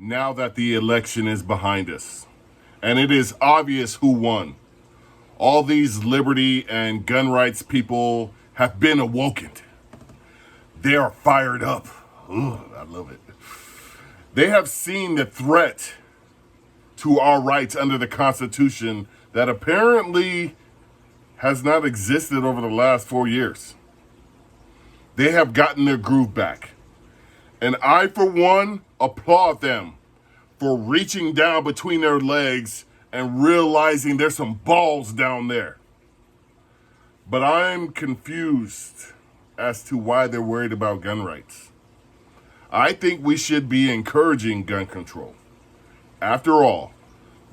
now that the election is behind us. And it is obvious who won. All these liberty and gun rights people have been awakened. They are fired up. Ooh, I love it. They have seen the threat to our rights under the Constitution that apparently has not existed over the last 4 years. They have gotten their groove back. And I, for one, applaud them for reaching down between their legs and realizing there's some balls down there. But I'm confused as to why they're worried about gun rights. I think we should be encouraging gun control. After all,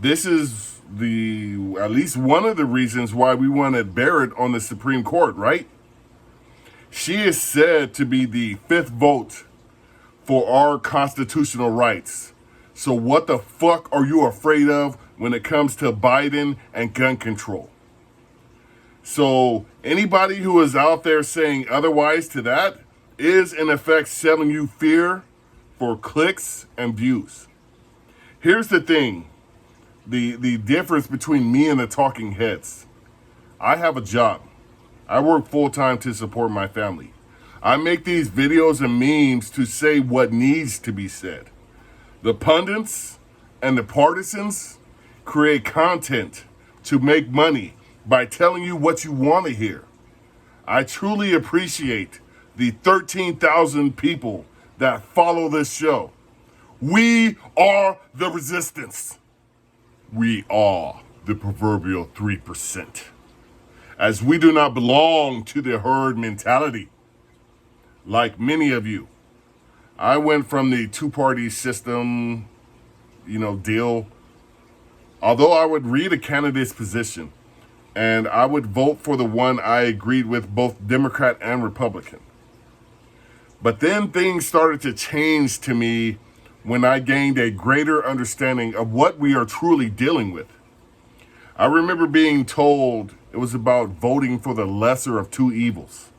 this is at least one of the reasons why we wanted Barrett on the Supreme Court, right? She is said to be the fifth vote for our constitutional rights. So what the fuck are you afraid of when it comes to Biden and gun control? So anybody who is out there saying otherwise to that is in effect selling you fear for clicks and views. Here's the thing, the difference between me and the talking heads. I have a job. I work full-time to support my family. I make these videos and memes to say what needs to be said. The pundits and the partisans create content to make money by telling you what you want to hear. I truly appreciate the 13,000 people that follow this show. We are the resistance. We are the proverbial 3%. As we do not belong to the herd mentality. Like many of you, I went from the two-party system, deal. Although I would read a candidate's position, and I would vote for the one I agreed with, both Democrat and Republican. But then things started to change to me when I gained a greater understanding of what we are truly dealing with. I remember being told it was about voting for the lesser of two evils,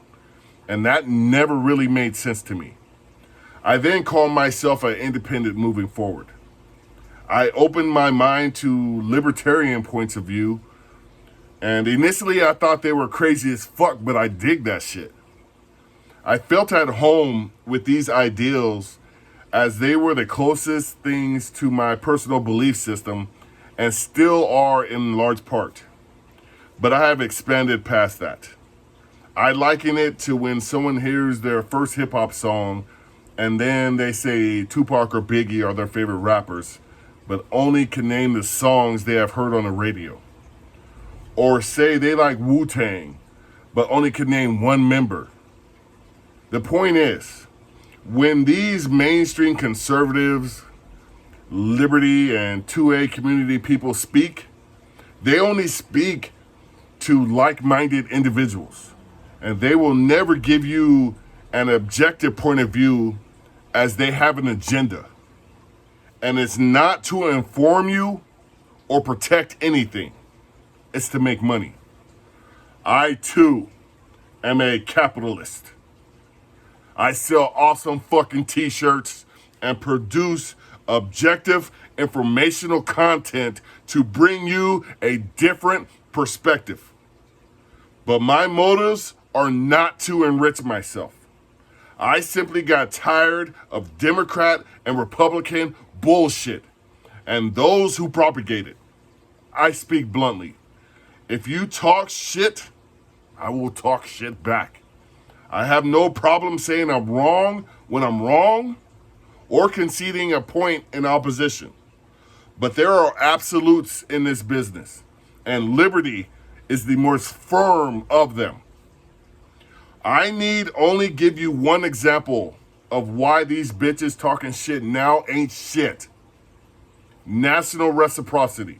and that never really made sense to me. I then called myself an independent moving forward. I opened my mind to libertarian points of view, and initially I thought they were crazy as fuck, but I dig that shit. I felt at home with these ideals as they were the closest things to my personal belief system and still are in large part. But I have expanded past that. I liken it to when someone hears their first hip hop song and then they say Tupac or Biggie are their favorite rappers, but only can name the songs they have heard on the radio. Or say they like Wu-Tang, but only can name one member. The point is, when these mainstream conservatives, liberty and 2A community people speak, they only speak to like-minded individuals. And they will never give you an objective point of view as they have an agenda. And it's not to inform you or protect anything. It's to make money. I, too, am a capitalist. I sell awesome fucking t-shirts and produce objective informational content to bring you a different perspective. But my motives are not to enrich myself. I simply got tired of Democrat and Republican bullshit and those who propagate it. I speak bluntly. If you talk shit, I will talk shit back. I have no problem saying I'm wrong when I'm wrong or conceding a point in opposition. But there are absolutes in this business, and liberty is the most firm of them. I need only give you one example of why these bitches talking shit now ain't shit. National reciprocity.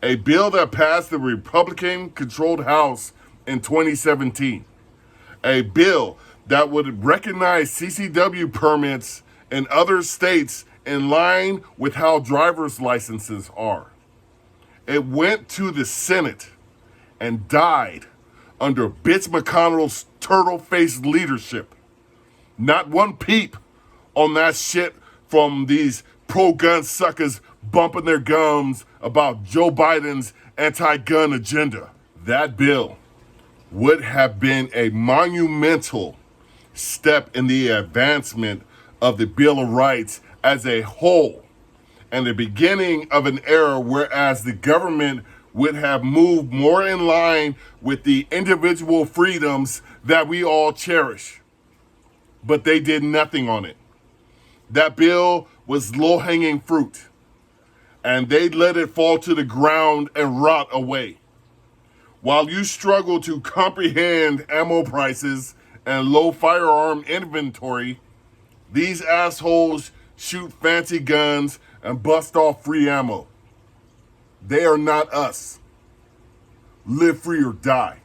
A bill that passed the Republican-controlled House in 2017. A bill that would recognize CCW permits in other states in line with how driver's licenses are. It went to the Senate and died under Bitch McConnell's turtle-faced leadership. Not one peep on that shit from these pro-gun suckers bumping their gums about Joe Biden's anti-gun agenda. That bill would have been a monumental step in the advancement of the Bill of Rights as a whole, and the beginning of an era whereas the government would have moved more in line with the individual freedoms that we all cherish. But they did nothing on it. That bill was low-hanging fruit, and they let it fall to the ground and rot away. While you struggle to comprehend ammo prices and low firearm inventory, these assholes shoot fancy guns and bust off free ammo. They are not us. Live free or die.